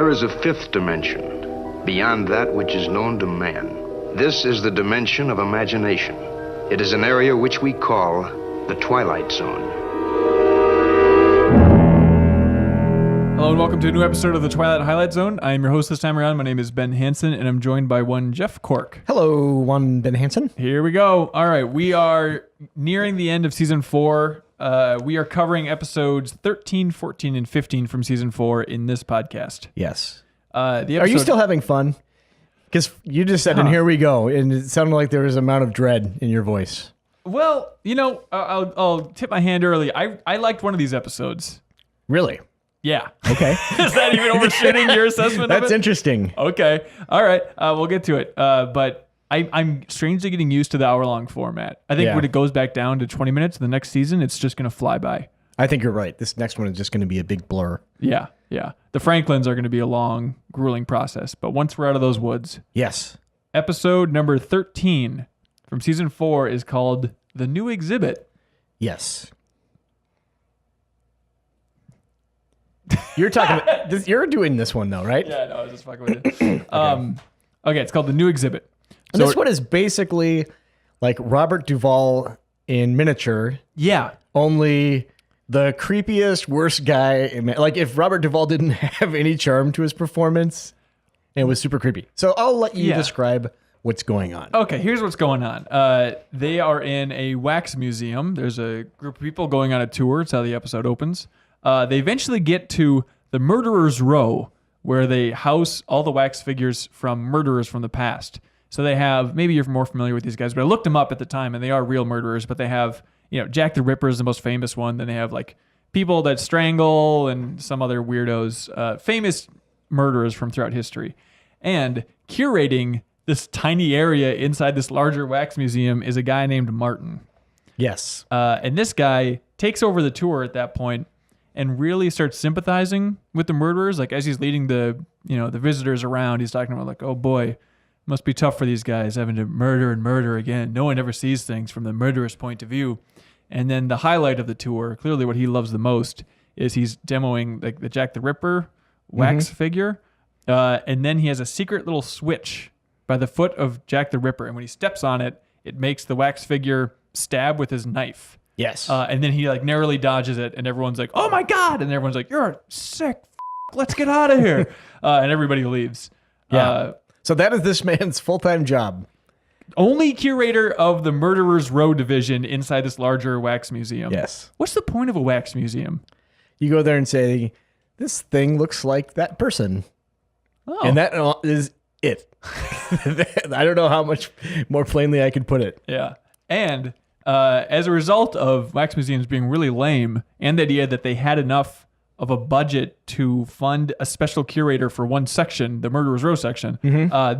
There is a fifth dimension, beyond that which is known to man. This is the dimension of imagination. It is an area which we call the Twilight Zone. Hello and welcome to a new episode of the Twilight Highlight Zone. I am your host this time around. My name is Ben Hanson, and I'm joined by one Jeff Cork. Hello, one Ben Hanson. Here we go. All right, we are nearing the end of Season 4. We are covering episodes 13, 14, and 15 from Season 4 in this podcast. Yes. Are you still having fun? Because you just said, and here we go, and it sounded like there was an amount of dread in your voice. Well, you know, I'll tip my hand early. I liked one of these episodes. Really? Yeah. Okay. Is that even overshooting your assessment of it? That's interesting. Okay. All right. We'll get to it. But I'm strangely getting used to the hour-long format. I think when it goes back down to 20 minutes, the next season, it's just going to fly by. I think you're right. This next one is just going to be a big blur. Yeah. The Franklins are going to be a long, grueling process. But once we're out of those woods. Yes. Episode number 13 from Season 4 is called The New Exhibit. Yes. You're talking about this, you're doing this one though, right? Yeah, no, I was just fucking with it. Okay, it's called The New Exhibit. And this one is basically like Robert Duvall in miniature. Yeah. Only the creepiest, worst guy. Like if Robert Duvall didn't have any charm to his performance, it was super creepy. So I'll let you describe what's going on. Okay, here's what's going on. They are in a wax museum. There's a group of people going on a tour. It's how the episode opens. They eventually get to the Murderer's Row, where they house all the wax figures from murderers from the past. So they have, maybe you're more familiar with these guys, but I looked them up at the time, and they are real murderers, but they have, Jack the Ripper is the most famous one. Then they have, like, people that strangle and some other weirdos, famous murderers from throughout history. And curating this tiny area inside this larger wax museum is a guy named Martin. Yes. And this guy takes over the tour at that point and really starts sympathizing with the murderers. Like as he's leading the visitors around, he's talking about like, oh boy, must be tough for these guys having to murder and murder again. No one ever sees things from the murderer's point of view. And then the highlight of the tour, clearly what he loves the most, is he's demoing like the Jack the Ripper wax figure. And then he has a secret little switch by the foot of Jack the Ripper. And when he steps on it, it makes the wax figure stab with his knife. Yes. And then he like narrowly dodges it, and everyone's like, "Oh my god!" And everyone's like, "You're a sick. Let's get out of here!" And everybody leaves. Yeah. So that is this man's full-time job. Only curator of the Murderer's Row division inside this larger wax museum. Yes. What's the point of a wax museum? You go there and say, "This thing looks like that person," and that is it. I don't know how much more plainly I could put it. Yeah, and. As a result of wax museums being really lame and the idea that they had enough of a budget to fund a special curator for one section, the Murderer's Row section,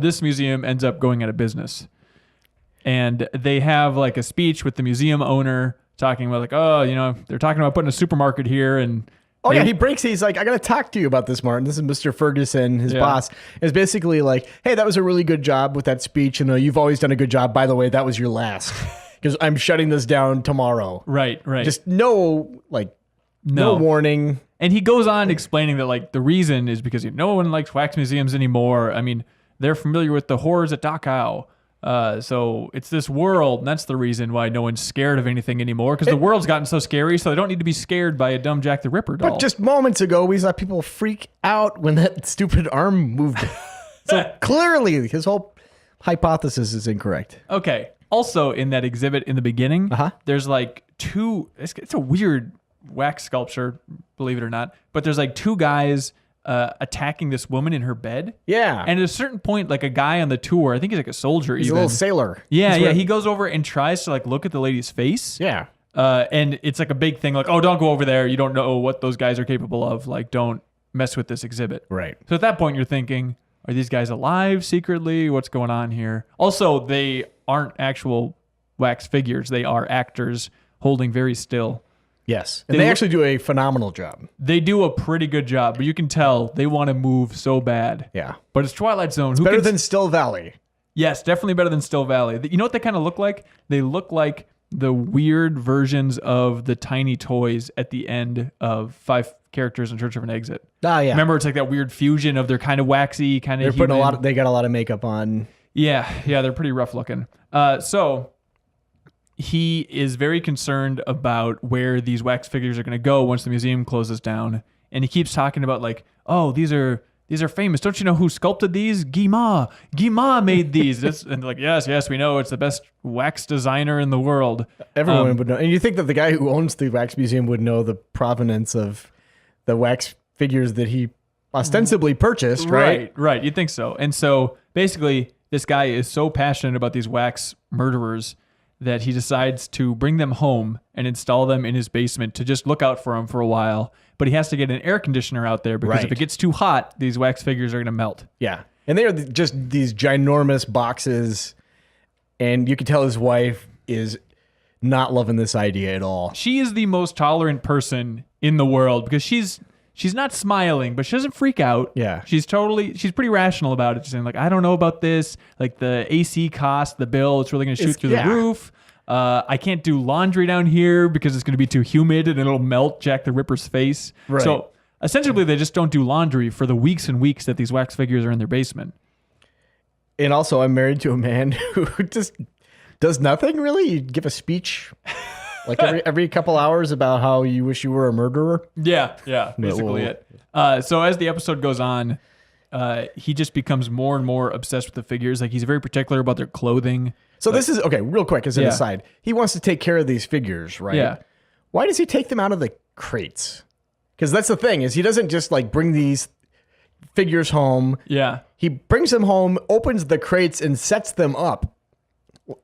this museum ends up going out of business. And they have like a speech with the museum owner talking about like, they're talking about putting a supermarket here. And he breaks. He's like, I got to talk to you about this, Martin. This is Mr. Ferguson, his boss. It's basically like, hey, that was a really good job with that speech. And you've always done a good job. By the way, that was your last. Because I'm shutting this down tomorrow. Right. Just no warning. And he goes on explaining that like the reason is because no one likes wax museums anymore. I mean, they're familiar with the horrors at Dachau. So it's this world, and that's the reason why no one's scared of anything anymore, because the world's gotten so scary, so they don't need to be scared by a dumb Jack the Ripper doll. But just moments ago, we saw people freak out when that stupid arm moved. So clearly, his whole hypothesis is incorrect. Okay. Also, in that exhibit in the beginning, there's like two, it's a weird wax sculpture, believe it or not, but there's like two guys attacking this woman in her bed. Yeah. And at a certain point, like a guy on the tour, I think he's like a soldier. He's a little sailor. Yeah. He goes over and tries to like look at the lady's face. Yeah. And it's like a big thing like, oh, don't go over there. You don't know what those guys are capable of. Like, don't mess with this exhibit. Right. So at that point, you're thinking, are these guys alive secretly? What's going on here? Also, they aren't actual wax figures. They are actors holding very still. Yes. And they actually do a phenomenal job. They do a pretty good job, but you can tell they want to move so bad. Yeah. But it's Twilight Zone. It's better than Still Valley. Yes, definitely better than Still Valley. You know what they kind of look like? They look like the weird versions of the tiny toys at the end of 5 Characters in Search of an Exit. Oh yeah. Remember, it's like that weird fusion of they're kind of waxy, kind of human. They got a lot of makeup on. Yeah, they're pretty rough looking. So he is very concerned about where these wax figures are going to go once the museum closes down. And he keeps talking about like, oh, these are famous. Don't you know who sculpted these? Guy Ma made these. And like, yes, we know. It's the best wax designer in the world. Everyone would know. And you think that the guy who owns the wax museum would know the provenance of the wax figures that he ostensibly purchased, right? Right. You'd think so. And so basically, this guy is so passionate about these wax murderers that he decides to bring them home and install them in his basement to just look out for them for a while. But he has to get an air conditioner out there because if it gets too hot, these wax figures are going to melt. Yeah. And they are just these ginormous boxes. And you can tell his wife is not loving this idea at all. She is the most tolerant person in the world because she's not smiling, but she doesn't freak out. Yeah. She's pretty rational about it. She's saying like, I don't know about this. Like the AC cost, the bill, it's really going to shoot through the roof. I can't do laundry down here because it's going to be too humid and it'll melt Jack the Ripper's face. Right. So essentially they just don't do laundry for the weeks and weeks that these wax figures are in their basement. And also I'm married to a man who just does nothing really. You give a speech like every couple hours about how you wish you were a murderer. Yeah, basically it. So as the episode goes on, he just becomes more and more obsessed with the figures. Like he's very particular about their clothing. So this is, okay, real quick as an aside. He wants to take care of these figures, right? Yeah. Why does he take them out of the crates? Because that's the thing, is he doesn't just like bring these figures home. Yeah. He brings them home, opens the crates, and sets them up.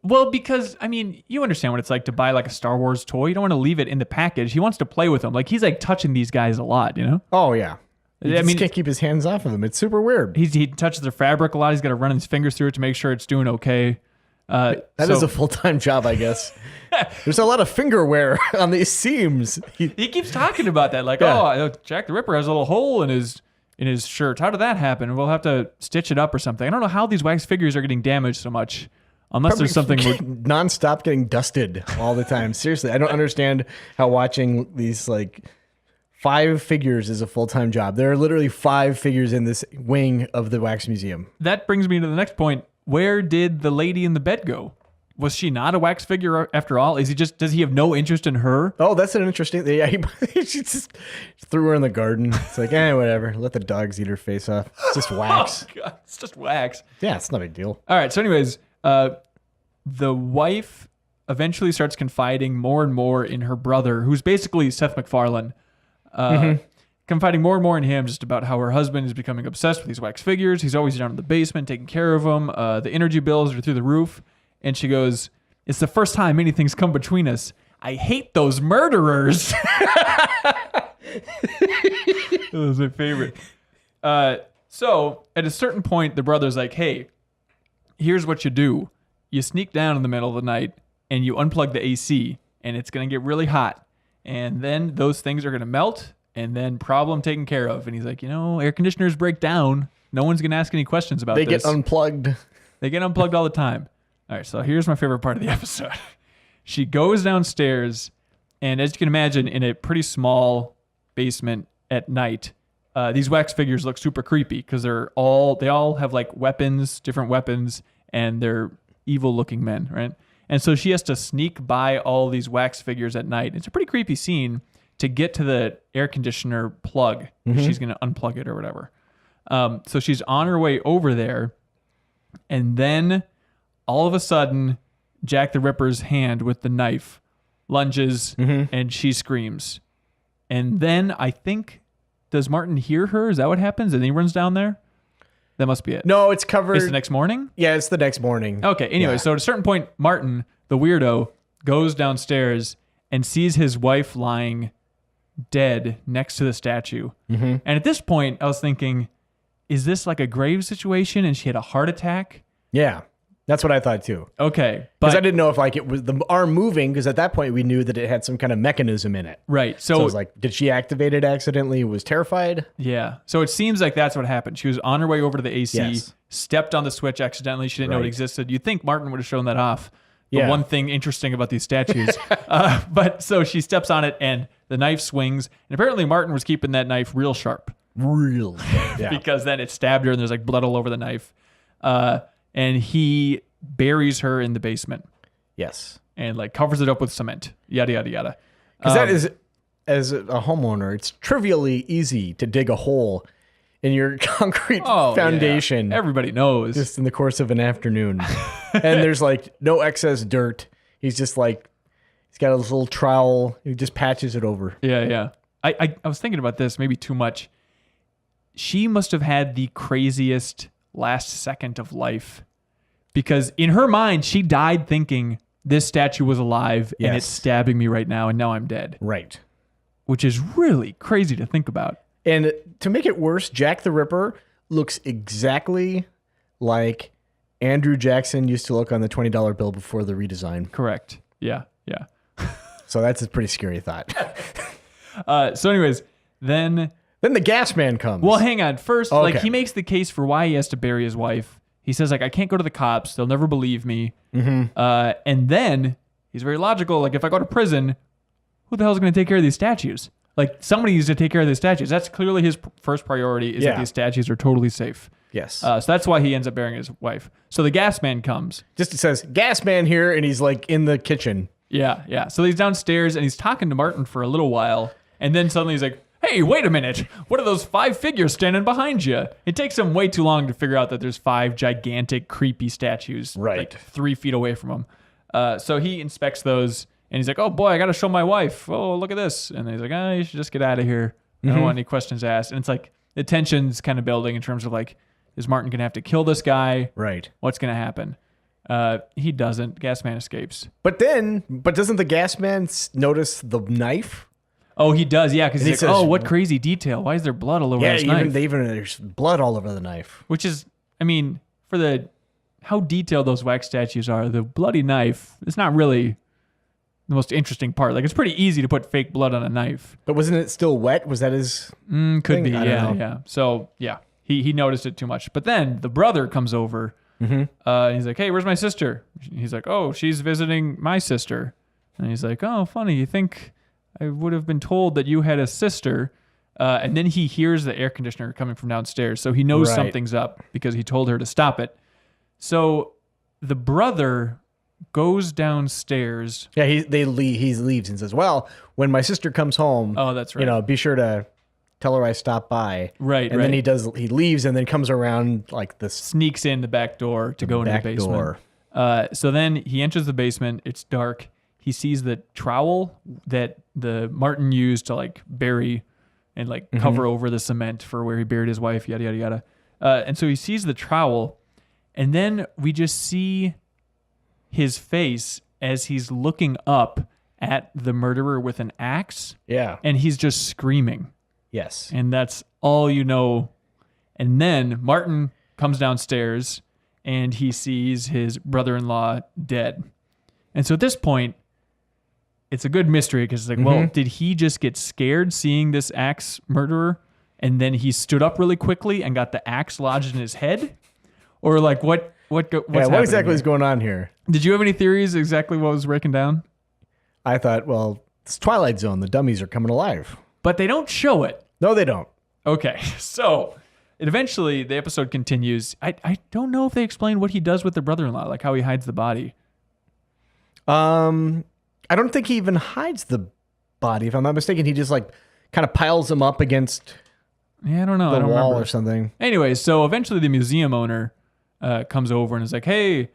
Well, because, I mean, you understand what it's like to buy like a Star Wars toy. You don't want to leave it in the package. He wants to play with them. Like he's like touching these guys a lot, you know? Oh, yeah. He just can't keep his hands off of them. It's super weird. He touches their fabric a lot. He's got to run his fingers through it to make sure it's doing okay. That is a full-time job, I guess. There's a lot of finger wear on these seams. He keeps talking about that. Like, oh, Jack the Ripper has a little hole in his shirt. How did that happen? We'll have to stitch it up or something. I don't know how these wax figures are getting damaged so much. Unless there's something nonstop getting dusted all the time. Seriously, I don't understand how watching these like 5 figures is a full-time job. There are literally 5 figures in this wing of the wax museum. That brings me to the next point. Where did the lady in the bed go? Was she not a wax figure after all? Does he have no interest in her? Oh, that's an interesting thing. Yeah, he just threw her in the garden. It's like, whatever. Let the dogs eat her face off. It's just wax. Oh, God. It's just wax. Yeah, it's not a big deal. All right. So anyways, the wife eventually starts confiding more and more in her brother, who's basically Seth MacFarlane, confiding more and more in him just about how her husband is becoming obsessed with these wax figures. He's always down in the basement taking care of them. The energy bills are through the roof. And she goes, it's the first time anything's come between us. I hate those murderers. That was my favorite. So at a certain point, the brother's like, hey, here's what you do. You sneak down in the middle of the night and you unplug the AC and it's going to get really hot. And then those things are going to melt and then problem taken care of. And he's like, air conditioners break down. No one's going to ask any questions about this. They get unplugged. They get unplugged all the time. All right, so here's my favorite part of the episode. She goes downstairs, and as you can imagine, in a pretty small basement at night, these wax figures look super creepy because they all have like weapons, different weapons, and they're evil-looking men, right? And so she has to sneak by all these wax figures at night. It's a pretty creepy scene to get to the air conditioner plug. She's going to unplug it or whatever. So she's on her way over there, and then all of a sudden, Jack the Ripper's hand with the knife lunges and she screams. And then I think, does Martin hear her? Is that what happens? And he runs down there? That must be it. No, it's covered. It's the next morning? Yeah, it's the next morning. Okay, anyway, so at a certain point, Martin, the weirdo, goes downstairs and sees his wife lying dead next to the statue. And at this point, I was thinking, is this like a grave situation and she had a heart attack? Yeah. That's what I thought too. Okay. Because I didn't know if like it was the arm moving, because at that point we knew that it had some kind of mechanism in it. Right. So I was like, did she activate it accidentally? Was terrified? Yeah. So it seems like that's what happened. She was on her way over to the AC, stepped on the switch accidentally. She didn't know it existed. You'd think Martin would have shown that off the one thing interesting about these statues. But so she steps on it and the knife swings. And apparently Martin was keeping that knife real sharp. Real. Yeah. Because then it stabbed her and there's like blood all over the knife. And he buries her in the basement. Yes. And like covers it up with cement. Yada, yada, yada. Because that is, as a homeowner, it's trivially easy to dig a hole in your concrete foundation. Yeah. Everybody knows. Just in the course of an afternoon. And there's like no excess dirt. He's just like, he's got a little trowel. He just patches it over. Yeah, yeah. I was thinking about this, maybe too much. She must have had the craziest last second of life. Because in her mind, she died thinking this statue was alive and it's stabbing me right now and now I'm dead. Right. Which is really crazy to think about. And to make it worse, Jack the Ripper looks exactly like Andrew Jackson used to look on the $20 bill before the redesign. Correct. Yeah, yeah. So that's a pretty scary thought. So anyways, then the gas man comes. Well, hang on. First, like he makes the case for why he has to bury his wife. He says, like, I can't go to the cops. They'll never believe me. Mm-hmm. And then he's very logical. Like, if I go to prison, who the hell is going to take care of these statues? Like, somebody needs to take care of these statues. That's clearly his first priority is that these statues are totally safe. Yes. So that's why he ends up burying his wife. So the gas man comes. Just it says, gas man here, and he's, like, in the kitchen. Yeah, yeah. So he's downstairs, and he's talking to Martin for a little while. And then suddenly he's like, hey, wait a minute. What are those 5 figures standing behind you? It takes him way too long to figure out that there's 5 gigantic, creepy statues like 3 feet away from him. So he inspects those, and he's like, oh, boy, I got to show my wife. Oh, look at this. And then he's like, you should just get out of here. I don't want any questions asked. And it's like the tension's kind of building in terms of like, is Martin going to have to kill this guy? Right. What's going to happen? He doesn't. Gas man escapes. But doesn't the gas man notice the knife? Oh, he does, yeah, because he's like, says, what crazy detail. Why is there blood all over his knife? There's blood all over the knife. Which is, I mean, for how detailed those wax statues are, the bloody knife is not really the most interesting part. Like, it's pretty easy to put fake blood on a knife. But wasn't it still wet? Was that his Could thing? be, yeah. So, yeah, he noticed it too much. But then the brother comes over, and he's like, hey, where's my sister? He's like, oh, she's visiting my sister. And he's like, oh, funny, you think I would have been told that you had a sister. And then he hears the air conditioner coming from downstairs. So he knows something's up because he told her to stop it. So the brother goes downstairs. Yeah, he leaves and says, well, when my sister comes home, oh, that's right. Be sure to tell her I stopped by. Right, and then he leaves and then comes around like this. Sneaks in the back door to go into the basement. So then he enters the basement. It's dark. He sees the trowel that the Martin used to like bury and like cover over the cement for where he buried his wife, yada, yada, yada. And so he sees the trowel, and then we just see his face as he's looking up at the murderer with an axe. Yeah. And he's just screaming. Yes. And that's all you know. And then Martin comes downstairs and he sees his brother-in-law dead. And so at this point, it's a good mystery because it's like, well, did he just get scared seeing this axe murderer and then he stood up really quickly and got the axe lodged in his head? Or like what exactly is going on here? Did you have any theories exactly what was breaking down? I thought, well, it's Twilight Zone. The dummies are coming alive. But they don't show it. No, they don't. Okay, so eventually the episode continues. I don't know if they explain what he does with the brother-in-law, like how he hides the body. I don't think he even hides the body. If I'm not mistaken, he just like kind of piles them up against I don't know. the wall remember. Or something. Anyway, so eventually the museum owner comes over and is like, hey,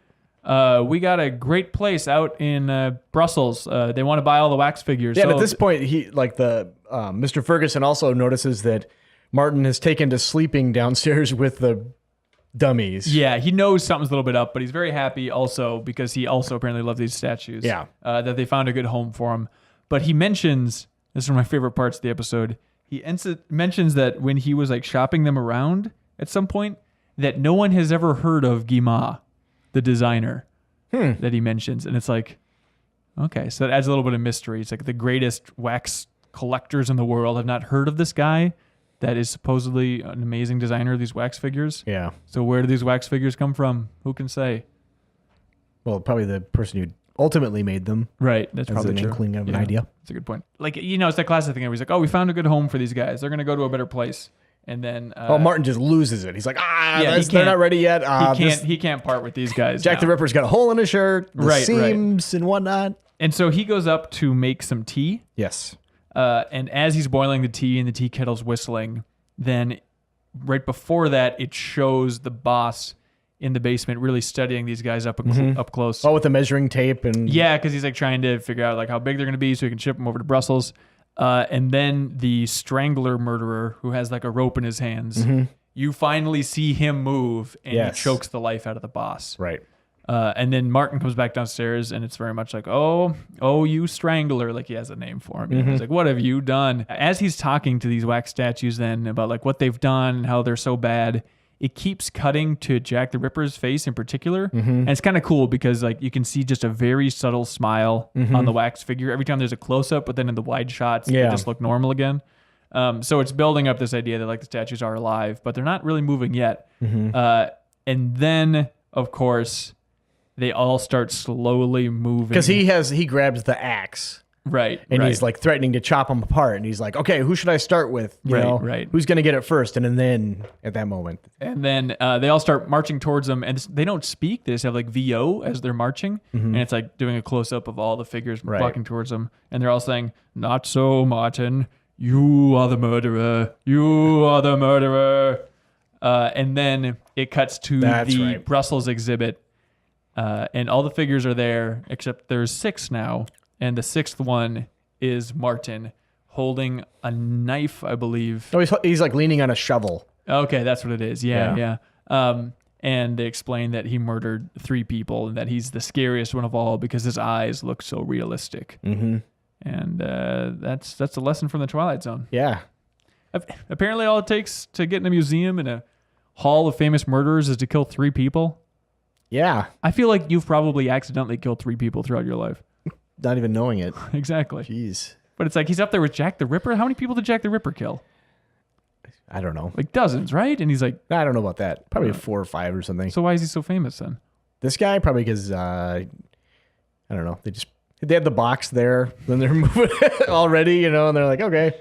we got a great place out in Brussels. They want to buy all the wax figures. Yeah, and at this point, he like the Mr. Ferguson also notices that Martin has taken to sleeping downstairs with the dummies. Yeah, he knows something's a little bit up, but he's very happy also because he also apparently loved these statues. Yeah. That they found a good home for him. But he mentions, this is one of my favorite parts of the episode, he mentions that when he was like shopping them around at some point, that no one has ever heard of Guimard, the designer that he mentions. And it's like, okay, so that adds a little bit of mystery. It's like the greatest wax collectors in the world have not heard of this guy that is supposedly an amazing designer of these wax figures. Yeah. So where do these wax figures come from? Who can say? Well, probably the person who ultimately made them. Right. That's probably an true. inkling of an idea. That's a good point. Like, it's that classic thing where he's like, oh, we found a good home for these guys. They're going to go to a better place. And then Martin just loses it. He's like, they're not ready yet. He can't part with these guys. Jack the Ripper's got a hole in his shirt, seams and whatnot. And so he goes up to make some tea. Yes. And as he's boiling the tea and the tea kettle's whistling, then right before that, it shows the boss in the basement really studying these guys up close. Oh, with the measuring tape and because he's like trying to figure out like how big they're going to be so he can ship them over to Brussels. And then the strangler murderer who has like a rope in his hands, you finally see him move and he chokes the life out of the boss. Right. And then Martin comes back downstairs and it's very much like, oh, you strangler. Like he has a name for him. He's like, what have you done? As he's talking to these wax statues then about like what they've done, how they're so bad, it keeps cutting to Jack the Ripper's face in particular. And it's kind of cool because like you can see just a very subtle smile on the wax figure every time there's a close-up, but then in the wide shots, they just look normal again. So it's building up this idea that like the statues are alive, but they're not really moving yet. And then, of course, they all start slowly moving. Because he grabs the axe. Right. And he's like threatening to chop them apart. And he's like, okay, who should I start with? You know, who's going to get it first? And then at that moment. And then they all start marching towards them. And they don't speak. They just have like VO as they're marching. And it's like doing a close up of all the figures walking towards them. And they're all saying, not so, Martin. You are the murderer. You are the murderer. And then it cuts to the Brussels exhibit. And all the figures are there, except there's 6 now. And the 6th one is Martin holding a knife, I believe. Oh, he's like leaning on a shovel. Okay, that's what it is. Yeah. And they explain that he murdered 3 people and that he's the scariest one of all because his eyes look so realistic. And that's a lesson from the Twilight Zone. Yeah. Apparently, all it takes to get in a museum in a hall of famous murderers is to kill 3 people. Yeah. I feel like you've probably accidentally killed 3 people throughout your life. Not even knowing it. Exactly. Jeez. But it's like he's up there with Jack the Ripper. How many people did Jack the Ripper kill? I don't know. Like dozens, right? And he's like... I don't know about that. Probably 4 or 5 or something. So why is he so famous then? This guy? Probably because, I don't know. They had the box there. Then they're moving already, and they're like, okay.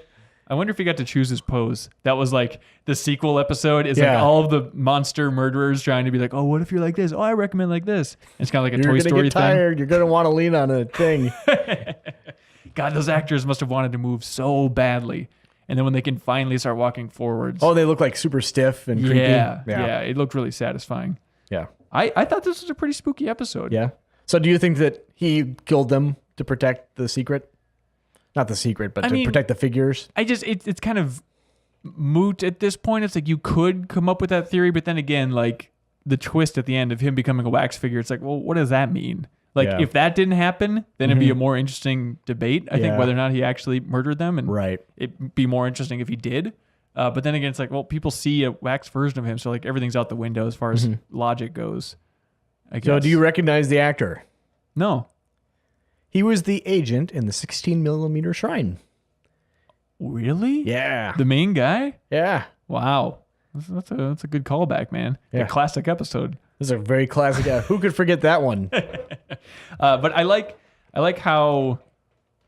I wonder if he got to choose his pose. That was like the sequel episode is like all of the monster murderers trying to be like, oh, what if you're like this? Oh, I recommend like this. And it's kind of like a Toy Story get tired. Thing. You're going to want to lean on a thing. God, those actors must have wanted to move so badly. And then when they can finally start walking forwards. Oh, they look like super stiff and creepy. Yeah. It looked really satisfying. Yeah. I thought this was a pretty spooky episode. Yeah. So do you think that he killed them to protect the secret? Not the secret, but to protect the figures. It's kind of moot at this point. It's like you could come up with that theory, but then again, like the twist at the end of him becoming a wax figure, it's like, well, what does that mean? Like if that didn't happen, then it'd be a more interesting debate. I think whether or not he actually murdered them, and it'd be more interesting if he did. But then again, it's like, well, people see a wax version of him, so like everything's out the window as far as logic goes. I guess. So do you recognize the actor? No. He was the agent in the 16mm shrine. Really? Yeah. The main guy? Yeah. Wow. That's a good callback, man. Yeah. A classic episode. This is a very classic. Who could forget that one? But I like how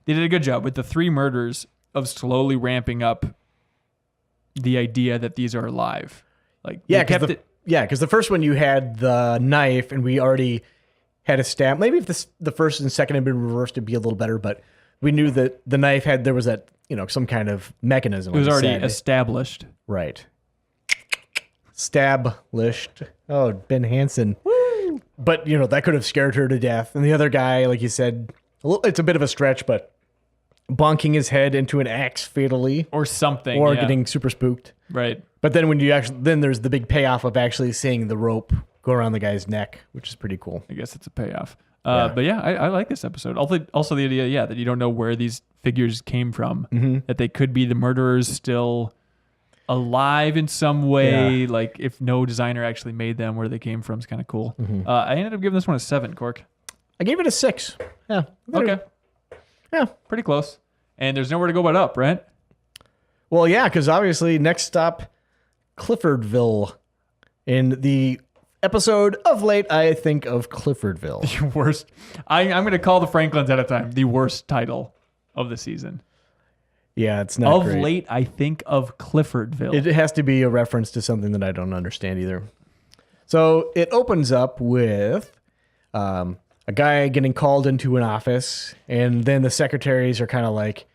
they did a good job with the 3 murders of slowly ramping up the idea that these are alive. Like because the first one you had the knife, and we already had a stab. Maybe if the first and second had been reversed, it'd be a little better. But we knew that the knife there was that some kind of mechanism. It was already established. Right. Stablished. Oh, Ben Hanson. Woo! But that could have scared her to death. And the other guy, like you said, it's a bit of a stretch, but bonking his head into an axe fatally, or something, or getting super spooked. Right. But then then there's the big payoff of actually seeing the rope go around the guy's neck, which is pretty cool. I guess it's a payoff. But yeah, I like this episode. Also the idea, that you don't know where these figures came from, that they could be the murderers still alive in some way. Like if no designer actually made them, where they came from is kind of cool. I ended up giving this one a 7, Cork. I gave it a 6. Yeah. Okay. Yeah. Pretty close. And there's nowhere to go but up, right? Well, yeah, because obviously next stop, Cliffordville, in the episode of late, I think of Cliffordville. The worst. I'm going to call the Franklins at a time the worst title of the season. Yeah, it's not great. Of late, I think of Cliffordville. It has to be a reference to something that I don't understand either. So it opens up with a guy getting called into an office, and then the secretaries are kind of like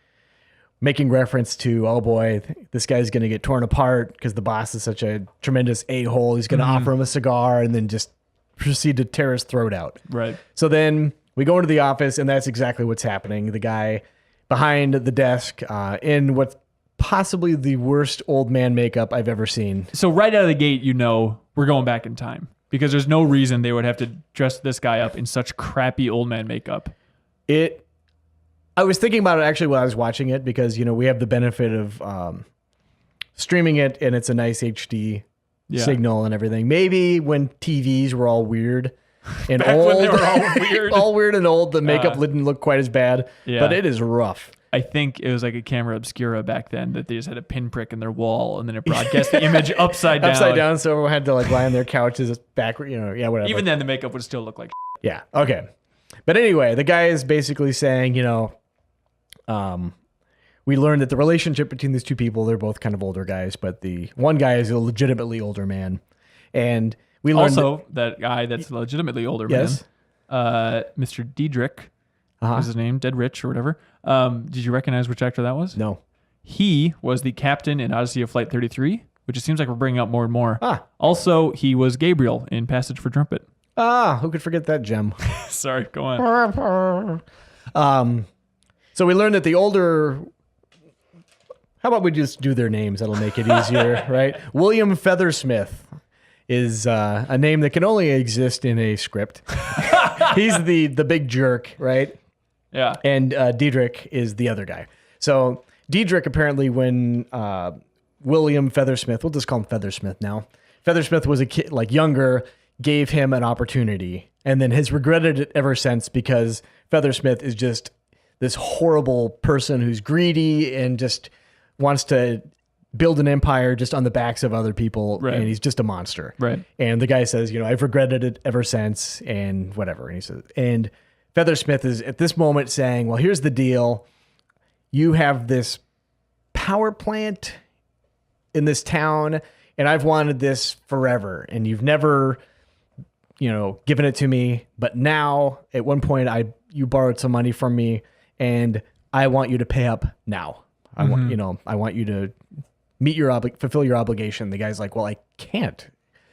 making reference to, oh boy, this guy's going to get torn apart because the boss is such a tremendous a-hole. He's going to offer him a cigar and then just proceed to tear his throat out. Right. So then we go into the office, and that's exactly what's happening. The guy behind the desk in what's possibly the worst old man makeup I've ever seen. So right out of the gate, we're going back in time because there's no reason they would have to dress this guy up in such crappy old man makeup. I was thinking about it actually while I was watching it because, we have the benefit of streaming it, and it's a nice HD signal and everything. Maybe when TVs were all weird and old, when they were all weird. all weird and old, the makeup didn't look quite as bad, but it is rough. I think it was like a camera obscura back then that they just had a pinprick in their wall, and then it broadcast the image upside down. Upside down, so everyone had to lie on their couches backward, whatever. Even then, the makeup would still look like Yeah, okay. But anyway, the guy is basically saying, we learned that the relationship between these two people, they're both kind of older guys, but the one guy is a legitimately older man. And we learned also that guy that's a legitimately older Yes. man, Mr. Diedrich, was his name, Dead Rich or whatever. Did you recognize which actor that was? No. He was the captain in Odyssey of Flight 33, which it seems like we're bringing up more and more. Also, he was Gabriel in Passage for Trumpet. Who could forget that gem? Sorry, go on. So we learned that the older... How about we just do their names? That'll make it easier, right? William Feathersmith is a name that can only exist in a script. He's the big jerk, right? Yeah. And Diedrich is the other guy. So Diedrich, apparently, when William Feathersmith, we'll just call him Feathersmith now. Feathersmith was a kid, younger, gave him an opportunity, and then has regretted it ever since because Feathersmith is just this horrible person who's greedy and just wants to build an empire just on the backs of other people, right. And he's just a monster. Right. And the guy says, I've regretted it ever since, and whatever. And he says, and Feathersmith is at this moment saying, well, here's the deal. You have this power plant in this town, and I've wanted this forever, and you've never, given it to me. But now, at one point, you borrowed some money from me, and I want you to pay up now. I want you to fulfill your obligation. The guy's like, well, I can't.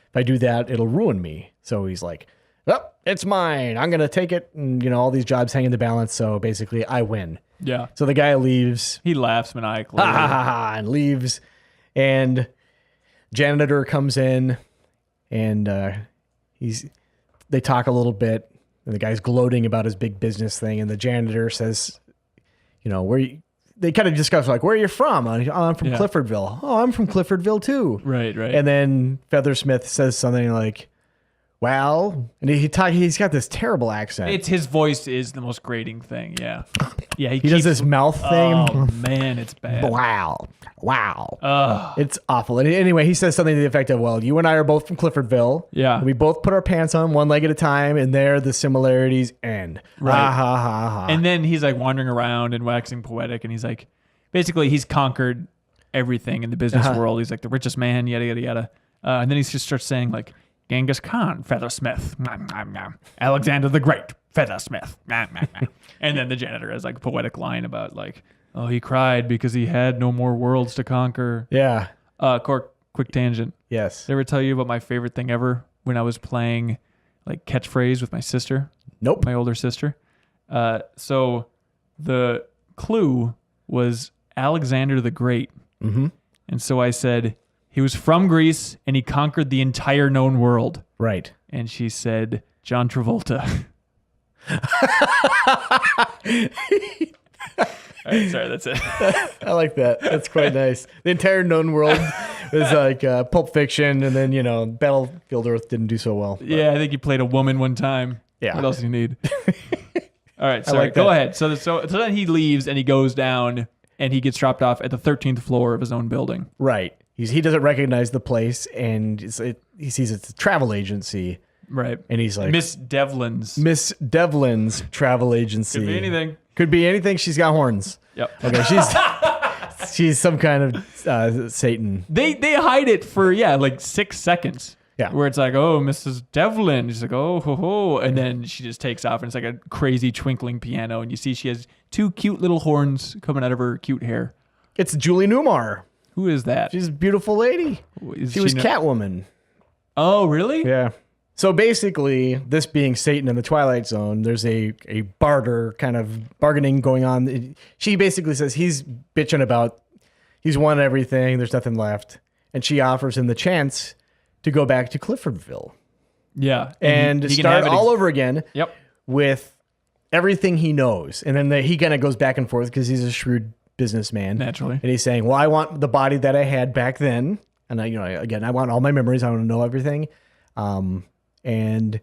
If I do that, it'll ruin me. So he's like, well, it's mine. I'm going to take it. And, all these jobs hang in the balance. So basically I win. Yeah. So the guy leaves. He laughs maniacally. And leaves. And janitor comes in, and they talk a little bit, and the guy's gloating about his big business thing. And the janitor says, they kind of discuss where are you from? I'm from Cliffordville. Oh, I'm from Cliffordville too. Right. And then Feathersmith says something like, well, and he's got this terrible accent. His voice is the most grating thing. Yeah. Yeah. He does this mouth thing. Oh man, it's bad. Wow. Ugh. It's awful. And anyway, he says something to the effect of, well, you and I are both from Cliffordville. Yeah. And we both put our pants on one leg at a time, and there the similarities end. Right. Ha. And then he's wandering around and waxing poetic, and he's basically he's conquered everything in the business world. He's the richest man, yada, yada, yada. And then he just starts saying Genghis Khan, Feathersmith, Alexander the Great, Feathersmith, and then the janitor has a poetic line about oh, he cried because he had no more worlds to conquer. Yeah. Cork, quick tangent. Yes. Did I ever tell you about my favorite thing ever when I was playing catchphrase with my sister? Nope. My older sister. So the clue was Alexander the Great. Mm-hmm. And so I said, he was from Greece and he conquered the entire known world. Right. And she said, John Travolta. All right, sorry, that's it. I like that. That's quite nice. The entire known world is Pulp Fiction, and then, Battlefield Earth didn't do so well. But. Yeah, I think he played a woman one time. Yeah. What else do you need? All right, sorry. Go ahead. So then he leaves and he goes down and he gets dropped off at the 13th floor of his own building. Right. he doesn't recognize the place, and he sees it's a travel agency. Right. And he's like, Miss Devlin's travel agency. Could be anything. Could be anything. She's got horns. Yep. Okay, she's some kind of Satan. They hide it for like 6 seconds. Yeah. Where it's like, oh, Mrs. Devlin. She's like, oh, ho, ho. And then she just takes off, and it's like a crazy twinkling piano. And you see she has 2 cute little horns coming out of her cute hair. It's Julie Newmar. Who is that? She's a beautiful lady. She was Catwoman. Oh, really? Yeah. So basically, this being Satan in the Twilight Zone, there's a barter kind of bargaining going on. She basically says he's bitching about he's won everything. There's nothing left. And she offers him the chance to go back to Cliffordville. Yeah. And he start all over again Yep. with everything he knows. And then he kind of goes back and forth because he's a shrewd businessman. Naturally. And he's saying, well, I want the body that I had back then. And I want all my memories. I want to know everything. And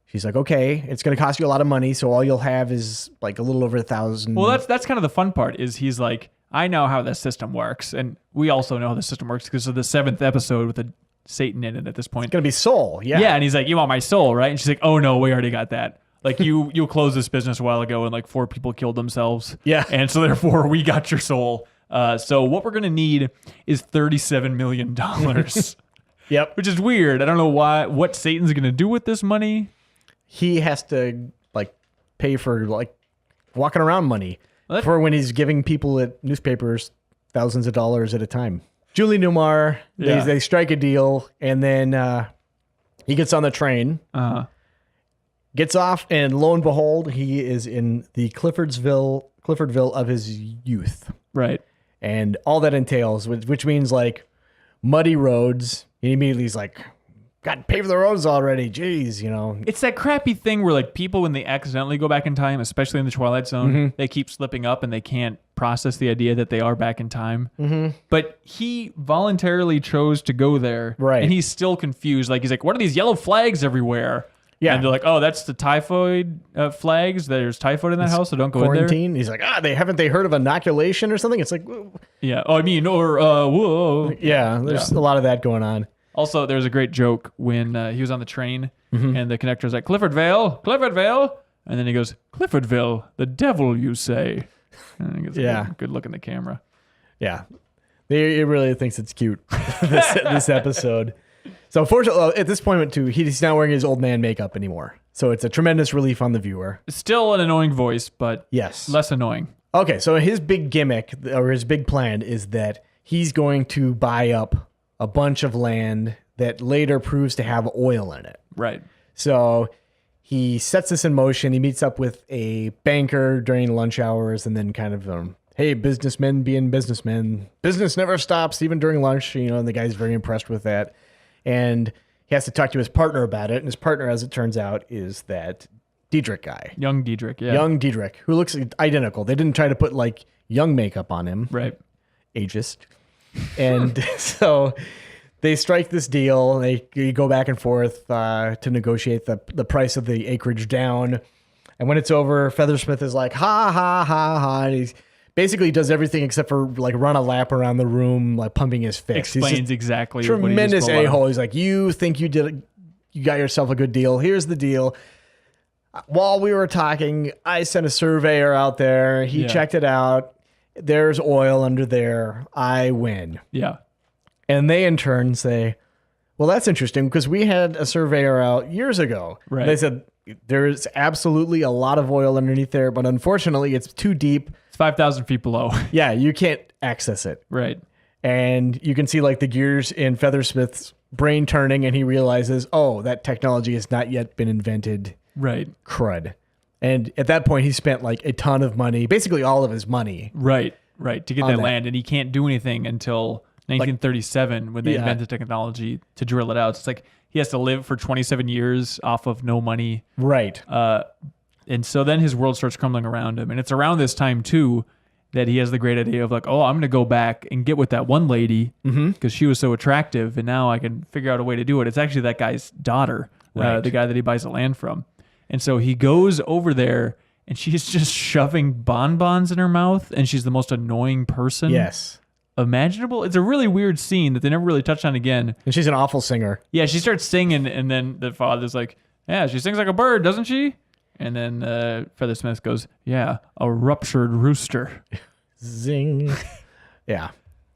she's like, okay, it's going to cost you a lot of money. So all you'll have is like a little over 1,000. Well, that's kind of the fun part is he's like, I know how this system works. And we also know how the system works because of the 7th episode with the Satan in it at this point. It's going to be soul. Yeah. Yeah. And he's like, you want my soul, right? And she's like, oh no, we already got that. Like you closed this business a while ago and like 4 people killed themselves. Yeah. And so therefore we got your soul. So what we're going to need is $37 million. Yep. Which is weird. I don't know what Satan's going to do with this money. He has to like pay for like walking around money for when he's giving people at newspapers thousands of dollars at a time. Julie Newmar, they strike a deal, and then he gets on the train, gets off, and lo and behold, he is in the Cliffordville of his youth. Right. And all that entails, which means like muddy roads. And immediately he's like, God, pave the roads already. Jeez, It's that crappy thing where like people, when they accidentally go back in time, especially in the Twilight Zone, they keep slipping up and they can't process the idea that they are back in time. Mm-hmm. But he voluntarily chose to go there. Right. And he's still confused. Like, he's like, what are these yellow flags everywhere? Yeah. And they're like, oh, that's the typhoid flags. There's typhoid in that house, so don't go quarantine. in there. He's like, haven't they heard of inoculation or something? It's like, yeah. Oh, I mean, or whoa. Yeah, there's a lot of that going on. Also, there's a great joke when he was on the train and the conductor's like, Cliffordville. And then he goes, Cliffordville, the devil, you say. And he gets a good look in the camera. Yeah. It really thinks it's cute, this episode. So fortunately, at this point, too, he's not wearing his old man makeup anymore. So it's a tremendous relief on the viewer. Still an annoying voice, but yes, less annoying. Okay, so his big gimmick, or his big plan, is that he's going to buy up a bunch of land that later proves to have oil in it. Right. So he sets this in motion. He meets up with a banker during lunch hours, and then kind of, hey, businessmen being businessmen. Business never stops, even during lunch. And the guy's very impressed with that. And he has to talk to his partner about it. And his partner, as it turns out, is that Diedrich guy. Young Diedrich, yeah. Young Diedrich, who looks identical. They didn't try to put, like, young makeup on him. Right. Ageist. And so they strike this deal. They go back and forth to negotiate the price of the acreage down. And when it's over, Feathersmith is like, ha, ha, ha, ha. And he basically does everything except for like run a lap around the room, like pumping his fist. Explains exactly tremendous what he a-hole. He's like, you think you got yourself a good deal. Here's the deal. While we were talking, I sent a surveyor out there. He checked it out. There's oil under there. I win. Yeah. And they in turn say, well, that's interesting because we had a surveyor out years ago. Right. They said there's absolutely a lot of oil underneath there, but unfortunately it's too deep. It's 5,000 feet below. Yeah, you can't access it. Right. And you can see like the gears in Feathersmith's brain turning, and he realizes, oh, that technology has not yet been invented. Right. Crud. And at that point, he spent like a ton of money, basically all of his money. Right, to get that land. And he can't do anything until 1937 when they invented technology to drill it out. So it's like he has to live for 27 years off of no money. Right. And so then his world starts crumbling around him. And it's around this time, too, that he has the great idea of like, oh, I'm going to go back and get with that one lady because she was so attractive. And now I can figure out a way to do it. It's actually that guy's daughter, the guy that he buys the land from. And so he goes over there, and she's just shoving bonbons in her mouth, and she's the most annoying person. Yes. imaginable. It's a really weird scene that they never really touched on again. And she's an awful singer. Yeah, she starts singing, and then the father's like, yeah, she sings like a bird, doesn't she? And then Feathersmith goes, yeah, a ruptured rooster. Zing. Yeah.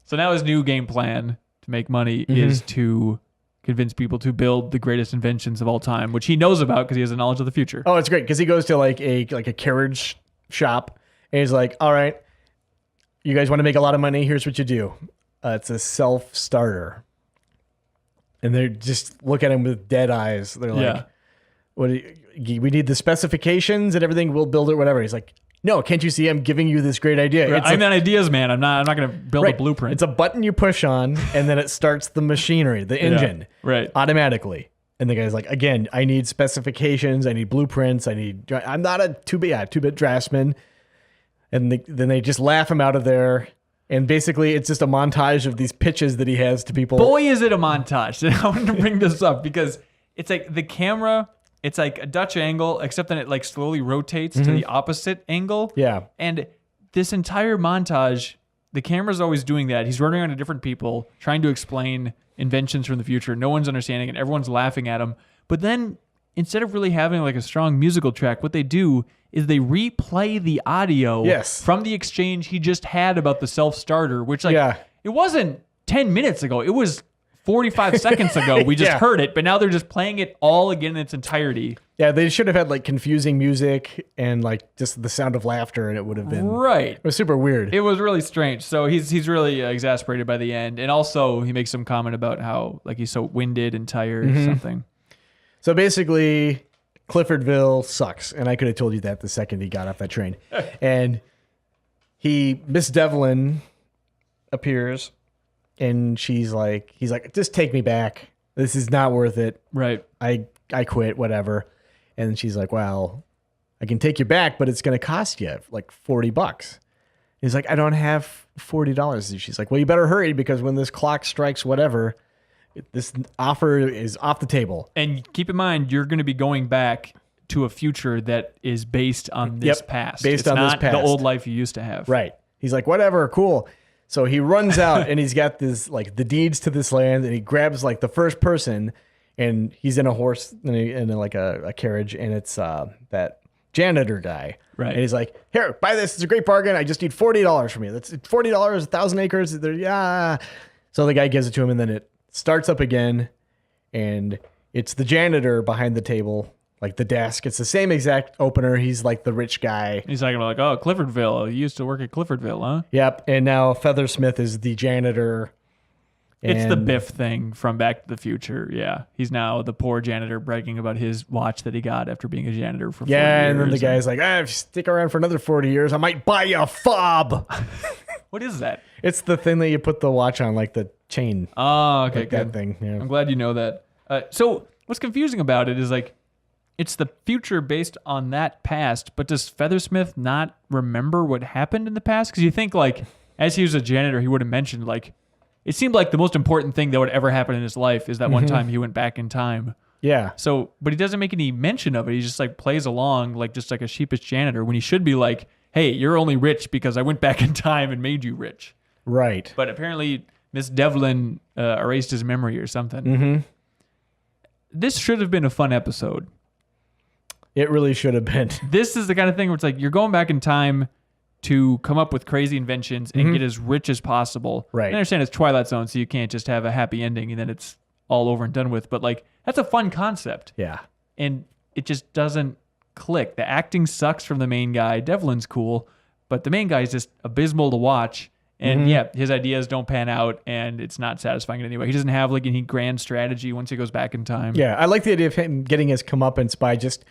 So now his new game plan to make money is to convince people to build the greatest inventions of all time, which he knows about because he has a knowledge of the future. Oh, it's great because he goes to like a carriage shop and he's like, all right, you guys want to make a lot of money? Here's what you do. It's a self-starter. And they just look at him with dead eyes. They're like, "What? We need the specifications and everything. We'll build it, whatever." He's like, "No, can't you see I'm giving you this great idea? Right. I'm an ideas man. I'm not going to build a blueprint. It's a button you push on, and then it starts the machinery, the engine, automatically." And the guy's like, "Again, I need specifications. I need blueprints. I'm not a two-bit draftsman." And then they just laugh him out of there. And basically, it's just a montage of these pitches that he has to people. Boy, is it a montage. I wanted to bring this up because it's like the camera, it's like a Dutch angle, except then it like slowly rotates to the opposite angle. Yeah. And this entire montage, the camera's always doing that. He's running around to different people, trying to explain inventions from the future. No one's understanding it. Everyone's laughing at him. But then instead of really having like a strong musical track, what they do is they replay the audio from the exchange he just had about the self-starter, which it wasn't 10 minutes ago. It was 45 seconds ago. We just heard it, but now they're just playing it all again in its entirety. Yeah, they should have had like confusing music and like just the sound of laughter, and it would have been It was super weird. It was really strange. So he's really exasperated by the end, and also he makes some comment about how like he's so winded and tired or something. So basically, Cliffordville sucks, and I could have told you that the second he got off that train. And Miss Devlin appears, and he's like, just take me back. This is not worth it. Right. I quit, whatever. And she's like, well, I can take you back, but it's going to cost you like $40. He's like, I don't have $40. And she's like, well, you better hurry because when this clock strikes whatever, this offer is off the table. And keep in mind, you're going to be going back to a future that is based on this past. Based on this past. The old life you used to have. Right. He's like, whatever, cool. So he runs out and he's got this like the deeds to this land, and he grabs like the first person, and he's in a horse in like a carriage, and it's that janitor guy. Right. And he's like, here, buy this. It's a great bargain. I just need $40 from you. That's $40, 1,000 acres. Yeah. So the guy gives it to him, and then it starts up again, and it's the janitor behind the table, like the desk. It's the same exact opener. He's like the rich guy. He's talking about like, oh, Cliffordville. You used to work at Cliffordville, huh? Yep. And now Feathersmith is the janitor. It's the Biff thing from Back to the Future. Yeah. He's now the poor janitor bragging about his watch that he got after being a janitor for 40 years. Yeah, and then the guy's like, if you stick around for another 40 years, I might buy you a fob. What is that? It's the thing that you put the watch on, like the chain. Oh, okay, like good. That thing. Yeah. I'm glad you know that. So what's confusing about it is like, it's the future based on that past, but does Feathersmith not remember what happened in the past? Because you think like, as he was a janitor, he would have mentioned like, it seemed like the most important thing that would ever happen in his life is that one time he went back in time. Yeah. So, but he doesn't make any mention of it. He just like plays along like just like a sheepish janitor when he should be like, hey, you're only rich because I went back in time and made you rich. Right. But apparently Miss Devlin erased his memory or something. Mm-hmm. This should have been a fun episode. It really should have been. This is the kind of thing where it's like you're going back in time to come up with crazy inventions and get as rich as possible. Right. I understand it's Twilight Zone, so you can't just have a happy ending and then it's all over and done with. But like, that's a fun concept. Yeah. And it just doesn't click. The acting sucks from the main guy. Devlin's cool, but the main guy is just abysmal to watch. And his ideas don't pan out, and it's not satisfying in any way. He doesn't have like any grand strategy once he goes back in time. Yeah, I like the idea of him getting his comeuppance by just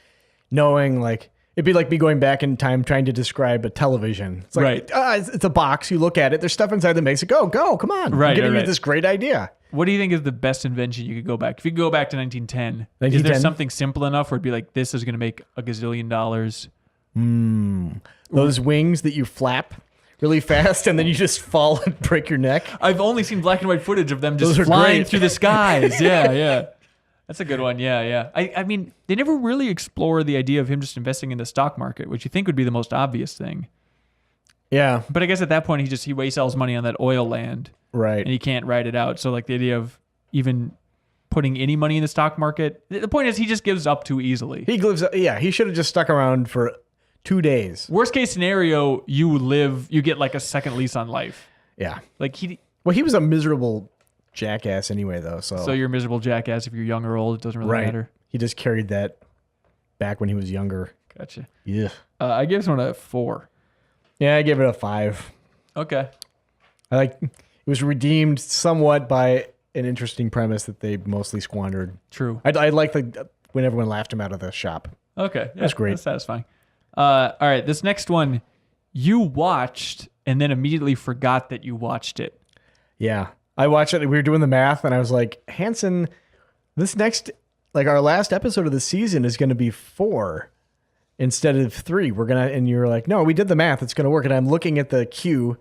knowing like, it'd be like me going back in time trying to describe a television. It's like, it's a box. You look at it. There's stuff inside that makes it go. Come on. Right, I'm getting you this great idea. What do you think is the best invention you could go back? If you could go back to 1910, is there something simple enough where it'd be like, this is going to make $1 gazillion? Those wings that you flap really fast and then you just fall and break your neck. I've only seen black and white footage of them just flying through the skies. Yeah. That's a good one. Yeah. I mean, they never really explore the idea of him just investing in the stock market, which you think would be the most obvious thing. Yeah. But I guess at that point he sells money on that oil land, Right. and he can't ride it out. So like the idea of even putting any money in the stock market, the point is he just gives up too easily. He should have just stuck around for 2 days. Worst case scenario, you get like a second lease on life. Yeah. Like he was a miserable jackass anyway, though. So you're a miserable jackass if you're young or old. It doesn't really matter. He just carried that back when he was younger. Gotcha. Yeah. I give this one a 4. Yeah, I gave it a 5. Okay. It was redeemed somewhat by an interesting premise that they mostly squandered. True. I like when everyone laughed him out of the shop. Okay. Yeah, that's great. That's satisfying. All right. This next one you watched and then immediately forgot that you watched it. Yeah. I watched it. We were doing the math and I was like, Hanson, this next, our last episode of the season is going to be 4 instead of 3. And you're like, no, we did the math. It's going to work. And I'm looking at the queue.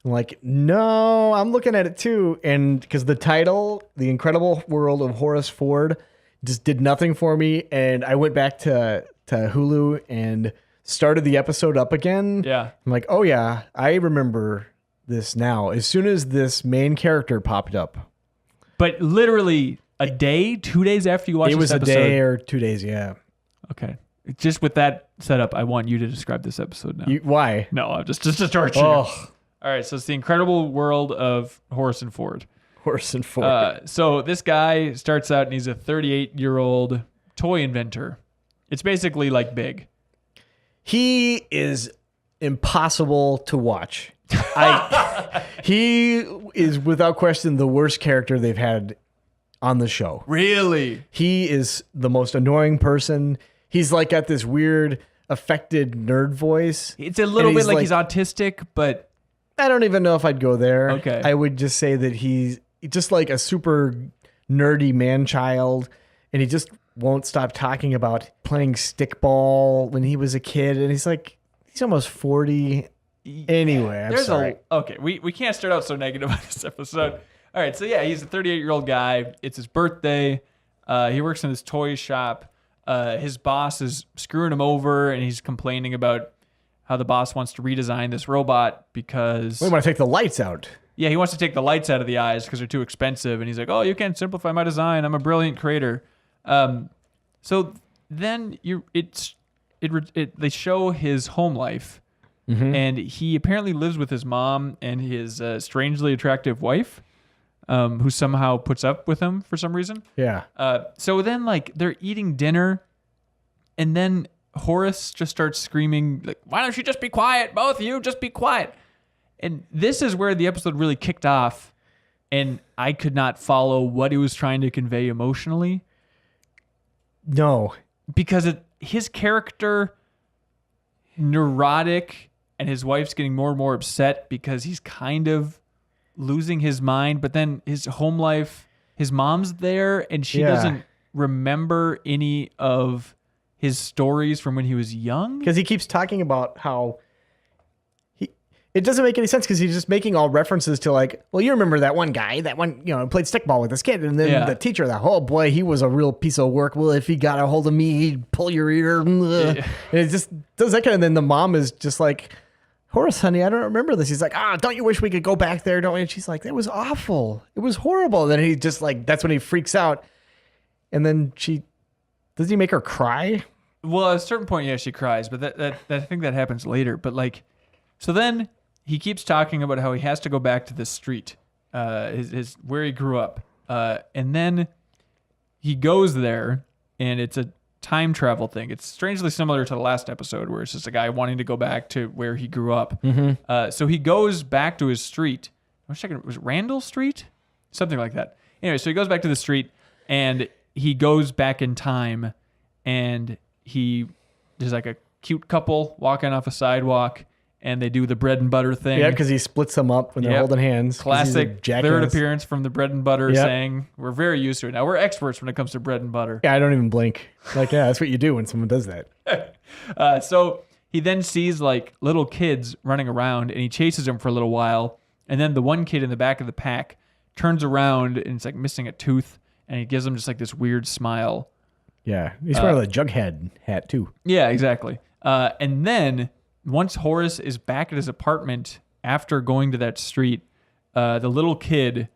I'm like, no, I'm looking at it too. And because the title, The Incredible World of Horace Ford, just did nothing for me. And I went back to Hulu and started the episode up again. Yeah. I'm like, oh yeah, I remember this now. As soon as this main character popped up. But literally a day, 2 days after you watched this episode. It was a day or 2 days, yeah. Okay. Just with that setup, I want you to describe this episode now. Why? No, I'm just to torture you. All right, so it's The Incredible World of Horace and Ford. Horace and Ford. So this guy starts out and he's a 38-year-old toy inventor. It's basically like Big. He is impossible to watch. He is without question the worst character they've had on the show. Really? He is the most annoying person. He's got this weird affected nerd voice. It's a little bit like he's autistic, but I don't even know if I'd go there. Okay. I would just say that he's just like a super nerdy man-child, and he just won't stop talking about playing stickball when he was a kid, and he's almost 40. Anyway, I'm sorry. We can't start out so negative on this episode. All right, so yeah, he's a 38-year-old guy. It's his birthday. He works in this toy shop. His boss is screwing him over, and he's complaining about how the boss wants to redesign this robot because... We want to take the lights out. Yeah, he wants to take the lights out of the eyes because they're too expensive. And he's like, oh, you can't simplify my design. I'm a brilliant creator. So then they show his home life. Mm-hmm. And he apparently lives with his mom and his strangely attractive wife, who somehow puts up with him for some reason. Yeah. So then they're eating dinner, and then Horace just starts screaming, like, why don't you just be quiet? Both of you, just be quiet. And this is where the episode really kicked off, and I could not follow what he was trying to convey emotionally. No. Because his character, neurotic, and his wife's getting more and more upset because he's kind of losing his mind, but then his home life, his mom's there, and she doesn't remember any of his stories from when he was young. Because he keeps talking about how it doesn't make any sense because he's just making all references to well, you remember that one guy, that one, played stickball with this kid. And then the teacher, oh boy, he was a real piece of work. Well, if he got a hold of me, he'd pull your ear. And it just does that kind of, and then the mom is just like, Horace, honey, I don't remember this. He's like, don't you wish we could go back there? Don't we? And she's like, that was awful. It was horrible. And then he just that's when he freaks out. And then does he make her cry? Well, at a certain point, yeah, she cries, but that I think that happens later. But so then he keeps talking about how he has to go back to this street, his where he grew up, and then he goes there, and it's a time travel thing. It's strangely similar to the last episode, where it's just a guy wanting to go back to where he grew up. Mm-hmm. So he goes back to his street. I was checking, was it Randall Street? Something like that. Anyway, so he goes back to the street, and he goes back in time, and there's a cute couple walking off a sidewalk, and they do the bread and butter thing. Yeah, because he splits them up when they're holding hands. Classic third appearance from the bread and butter saying, we're very used to it. Now, we're experts when it comes to bread and butter. Yeah, I don't even blink. That's what you do when someone does that. So he then sees little kids running around, and he chases them for a little while. And then the one kid in the back of the pack turns around, and it's missing a tooth, and he gives them just this weird smile. Yeah, he's wearing a Jughead hat too. Yeah, exactly. And then once Horace is back at his apartment after going to that street, the little kid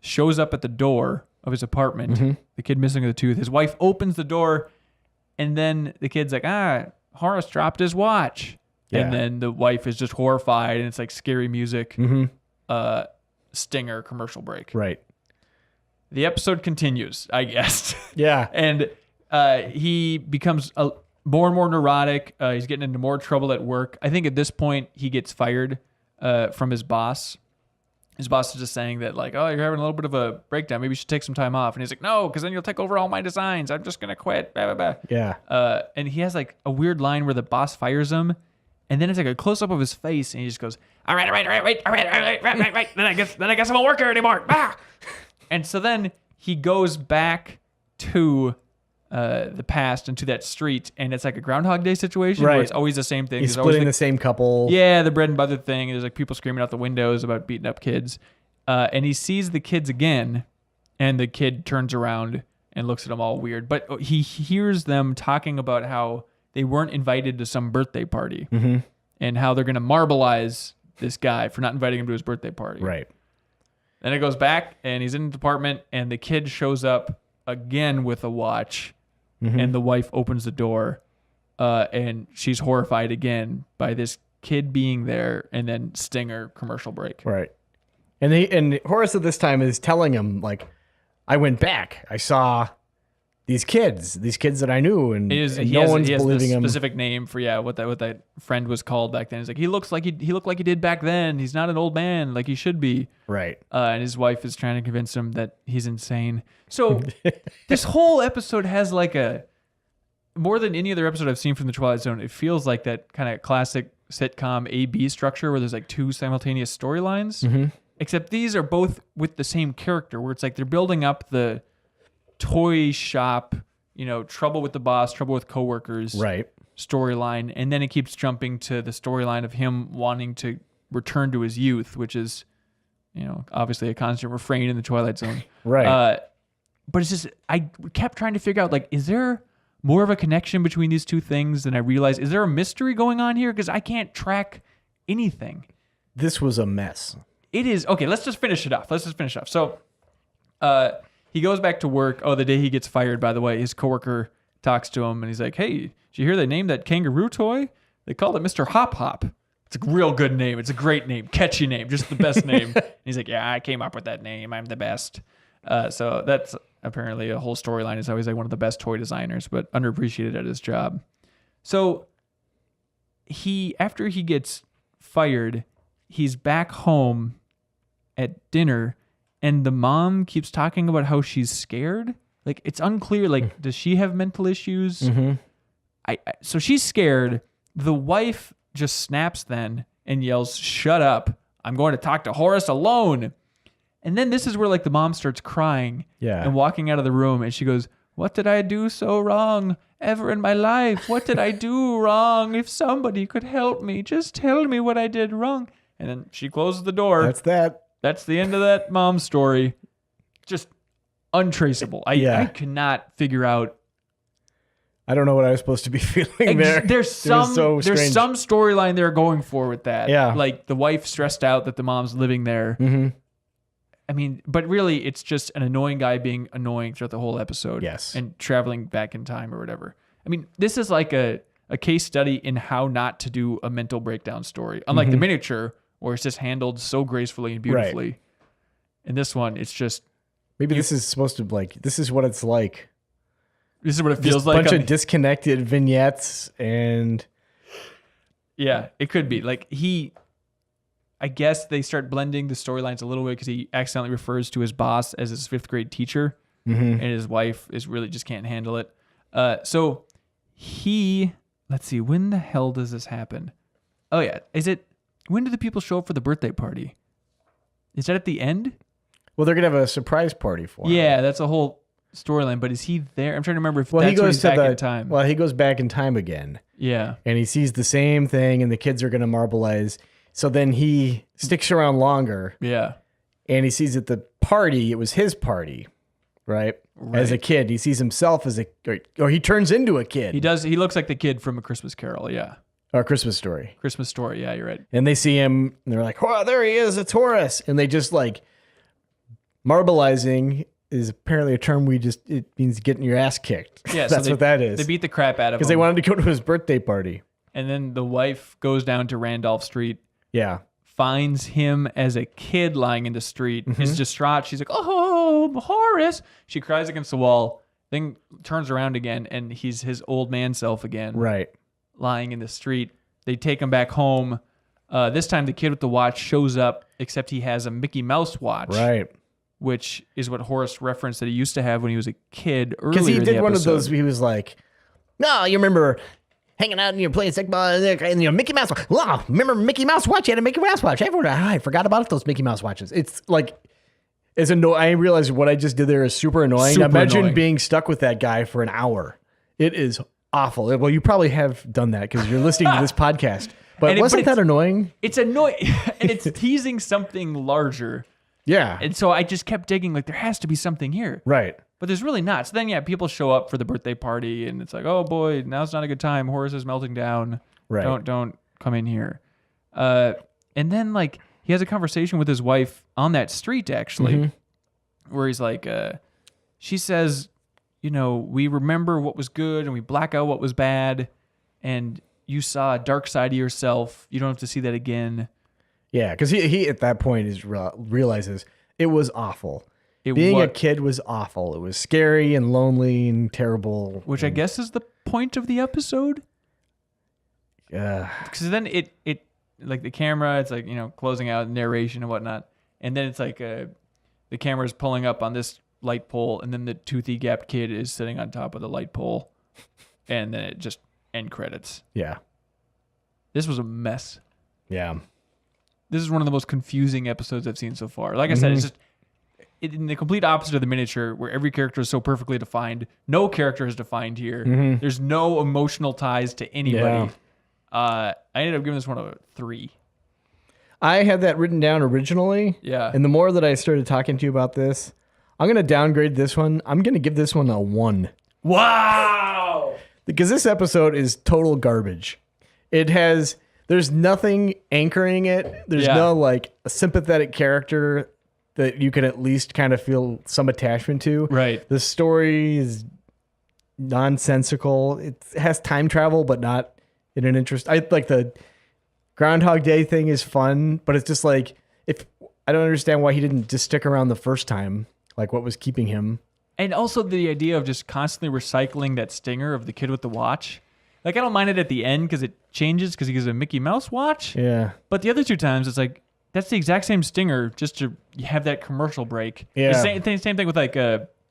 shows up at the door of his apartment. The kid missing a tooth. His wife opens the door, and then the kid's like, Horace dropped his watch. Yeah. And then the wife is just horrified, and it's like scary music. Stinger commercial break. Right. The episode continues, I guess. Yeah. And he becomes more and more neurotic. He's getting into more trouble at work. I think at this point he gets fired from his boss. His boss is just saying that, like, oh, you're having a little bit of a breakdown. Maybe you should take some time off. And he's like, no, because then you'll take over all my designs. I'm just going to quit. Blah, blah, blah. Yeah. And he has like a weird line where the boss fires him. And then it's like a close up of his face. And he just goes, all right. Then I guess I won't work here anymore. Ah! And so then he goes back to the past and to that street, and it's like a Groundhog Day situation where it's always the same thing. He's splitting the same couple. Yeah, the bread and butter thing. There's like people screaming out the windows about beating up kids. And he sees the kids again, and the kid turns around and looks at them all weird. But he hears them talking about how they weren't invited to some birthday party and how they're going to marbleize this guy for not inviting him to his birthday party. Right. Then it goes back, and he's in the department, and the kid shows up again with a watch. And the wife opens the door, and she's horrified again by this kid being there, and then Stinger commercial break. Right. And Horace at this time is telling him, like, I went back. I saw these kids that I knew, and no one's believing him. Specific name for what that friend was called back then. He's like, he looked like he did back then. He's not an old man like he should be. Right. And his wife is trying to convince him that he's insane. So this whole episode has like more than any other episode I've seen from the Twilight Zone. It feels like that kind of classic sitcom A-B structure where there's like two simultaneous storylines. Except these are both with the same character, where it's like they're building up the toy shop, trouble with the boss, trouble with coworkers, right? Storyline, and then it keeps jumping to the storyline of him wanting to return to his youth, which is, obviously a constant refrain in the Twilight Zone, right? But it's just I kept trying to figure out, like, is there more of a connection between these two things than I realized? Is there a mystery going on here? Because I can't track anything. This was a mess. It is. Okay, let's just finish it off. So, he goes back to work. Oh, the day he gets fired, by the way, his coworker talks to him, and he's like, hey, did you hear they named that kangaroo toy? They called it Mr. Hop Hop. It's a real good name. It's a great name. Catchy name. Just the best name. And he's like, yeah, I came up with that name. I'm the best. So that's apparently a whole storyline. Is always like one of the best toy designers, but underappreciated at his job. So after he gets fired, he's back home at dinner, and the mom keeps talking about how she's scared. Like, it's unclear, like, does she have mental issues? So she's scared. The wife just snaps then and yells, shut up. I'm going to talk to Horace alone. And then this is where, like, the mom starts crying and walking out of the room, and she goes, what did I do so wrong ever in my life? What did I do wrong? If somebody could help me, just tell me what I did wrong. And then she closes the door. That's the end of that mom story. Just untraceable. I cannot figure out. I don't know what I was supposed to be feeling there. There's some storyline they're going for with that. Yeah. Like the wife stressed out that the mom's living there. I mean, but really it's just an annoying guy being annoying throughout the whole episode. Yes. And traveling back in time or whatever. I mean, this is like a case study in how not to do a mental breakdown story. Unlike the miniature, where it's just handled so gracefully and beautifully. Right. In this one, it's just... Maybe this is supposed to, like, this is what it's like. This is what it feels just like. A bunch of disconnected vignettes and... Yeah, it could be. Like, I guess they start blending the storylines a little bit because he accidentally refers to his boss as his 5th grade teacher. And his wife really just can't handle it. So let's see, when the hell does this happen? Oh, yeah. When do the people show up for the birthday party? Is that at the end? Well, they're going to have a surprise party for him. Yeah, that's a whole storyline. But is he there? I'm trying to remember if that's when he's back in time. Well, he goes back in time again. Yeah. And he sees the same thing, and the kids are going to marbleize. So then he sticks around longer. Yeah. And he sees at the party, it was his party, right? As a kid. He sees himself as or he turns into a kid. He does. He looks like the kid from A Christmas Carol, yeah. Christmas Story. Christmas Story. Yeah, you're right. And they see him, and they're like, "Oh, there he is! It's Horace!" And they just like marbleizing is apparently a term it means getting your ass kicked. Yeah, that's what that is. They beat the crap out of him because they wanted to go to his birthday party. And then the wife goes down to Randolph Street. Yeah. Finds him as a kid lying in the street. Is distraught. She's like, "Oh, Horace!" She cries against the wall. Then turns around again, and he's his old man self again. Right. Lying in the street. They take him back home. This time the kid with the watch shows up, except he has a Mickey Mouse watch. Right. Which is what Horace referenced that he used to have when he was a kid earlier. Because he did one of episode. those, he was like, "No, you remember hanging out and you're playing stickball and your Mickey Mouse. Wow, remember Mickey Mouse watch? You had a Mickey Mouse watch. I forgot about those Mickey Mouse watches." It's like, I realized what I just did there is super annoying. Imagine being stuck with that guy for an hour. It is awful. Well, you probably have done that because you're listening to this podcast. But wasn't that annoying? It's annoying, and it's teasing something larger. Yeah. And so I just kept digging, like, there has to be something here. Right. But there's really not. So then, yeah, people show up for the birthday party, and it's like, oh, boy, now's not a good time. Horace is melting down. Right. Don't come in here. And then, like, he has a conversation with his wife on that street, actually, where he's like, she says, you know, we remember what was good, and we black out what was bad, and you saw a dark side of yourself. You don't have to see that again. Yeah, because he at that point realizes it was awful. Being a kid was awful. It was scary and lonely and terrible. Which I guess is the point of the episode. Yeah. Because then it like the camera, it's like, you know, closing out narration and whatnot. And then it's like the camera is pulling up on this light pole, and then the toothy gapped kid is sitting on top of the light pole. And then it just end credits. Yeah. This was a mess. Yeah. This is one of the most confusing episodes I've seen so far. Like I said, it's just in the complete opposite of the miniature, where every character is so perfectly defined. No character is defined here. There's no emotional ties to anybody. Yeah. I ended up giving this one a 3. I had that written down originally. Yeah. And the more that I started talking to you about this, I'm going to downgrade this one. I'm going to give this one a 1. Wow. Because this episode is total garbage. There's nothing anchoring it. There's no like a sympathetic character that you can at least kind of feel some attachment to. Right. The story is nonsensical. It has time travel, but not in an interest. I like the Groundhog Day thing is fun, but it's just like, if I don't understand why he didn't just stick around the first time, like what was keeping him. And also the idea of just constantly recycling that stinger of the kid with the watch. Like, I don't mind it at the end because it changes because he gives a Mickey Mouse watch. Yeah. But the other 2 times, it's like, that's the exact same stinger just to have that commercial break. Yeah. The same thing with like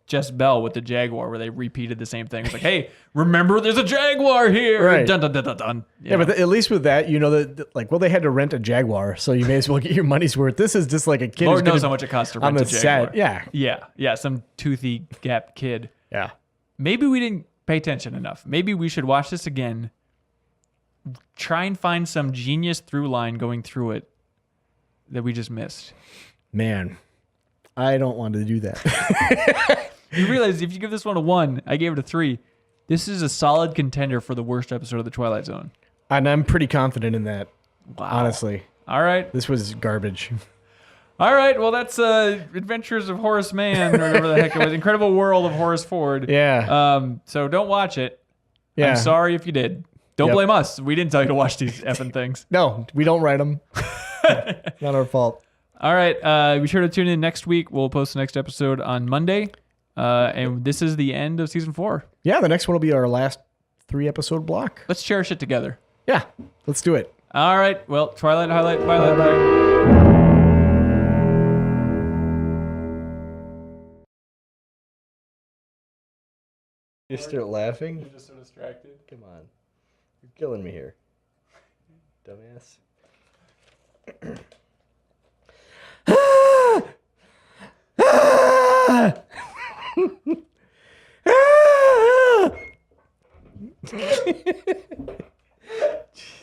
Jess Bell with the Jaguar, where they repeated the same thing. It's like, hey, remember there's a Jaguar here. Right. Dun, dun, dun, dun, dun. Yeah, but at least with that, you know that, like, well, they had to rent a Jaguar, so you may as well get your money's worth. This is just like a kid. Lord knows how much it costs to rent a Jaguar. Set. Yeah. Yeah. Some toothy gapped kid. Yeah. Maybe we didn't pay attention enough. Maybe we should watch this again. Try and find some genius through line going through it that we just missed. Man, I don't want to do that. You realize if you give this one a 1, I gave it a 3. This is a solid contender for the worst episode of The Twilight Zone. And I'm pretty confident in that. Wow. Honestly. All right. This was garbage. All right. Well, that's Adventures of Horace Mann, or whatever the heck it was. Incredible World of Horace Ford. Yeah. So don't watch it. Yeah. I'm sorry if you did. Don't blame us. We didn't tell you to watch these effing things. No, we don't write them. Not our fault. All right. Be sure to tune in next week. We'll post the next episode on Monday. And this is the end of season 4. Yeah, the next one will be our last 3-episode block. Let's cherish it together. Yeah, let's do it. All right. Well, Twilight, highlight, highlight, bye. You start laughing? You're just so distracted. Come on. You're killing me here. Dumbass.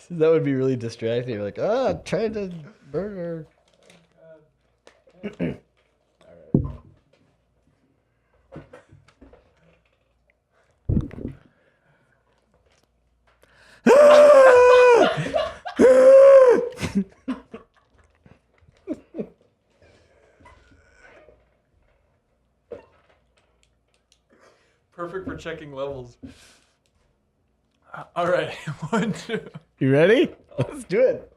That would be really distracting. You're like, trying to burger. All right. Perfect for checking levels. All right. 1, 2. You ready? Let's do it.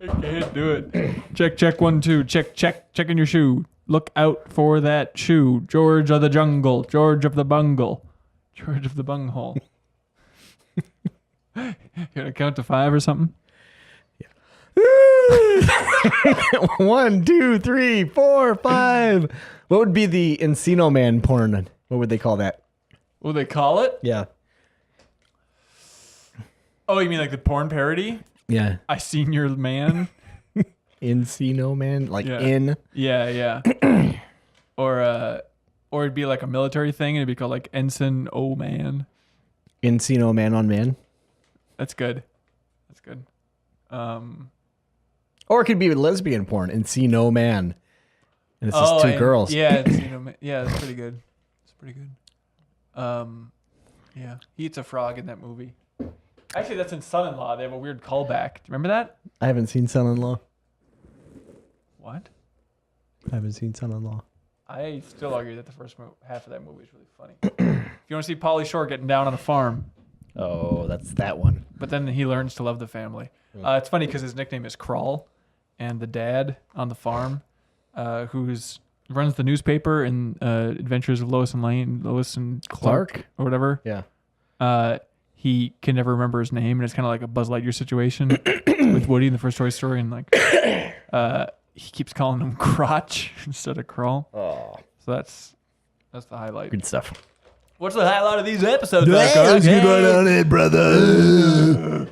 I can't do it. Check, 1, 2. Checking your shoe. Look out for that shoe. George of the jungle. George of the bungle. George of the bunghole. You gonna count to 5 or something? Yeah. 1, 2, 3, 4, 5. What would be the Encino Man porn? What would they call that? What would they call it? Yeah. Oh, you mean like the porn parody? Yeah. I seen your man. Encino Man, like Yeah. in. Yeah. Or it'd be like a military thing, and it'd be called like Ensign O Man. Encino Man on Man. That's good. Or it could be lesbian porn. Encino Man. And it's just two girls. Yeah, Encino Man. Yeah, that's pretty good. Yeah, he eats a frog in that movie. Actually, that's in Son-in-Law. They have a weird callback. Do you remember that? I haven't seen Son-in-Law. What? I haven't seen Son-in-Law. I still argue that the first half of that movie is really funny. If you want to see Pauly Shore getting down on a farm. Oh, that's that one. But then he learns to love the family. It's funny because his nickname is Crawl, and the dad on the farm, runs the newspaper in Adventures of Lois and Clark or whatever. Yeah. He can never remember his name, and it's kind of like a Buzz Lightyear situation with Woody in the first Toy Story, and like he keeps calling him Crotch instead of Crawl. Oh, So that's the highlight. good stuff. What's the highlight of these episodes? Let's get right on it, brother.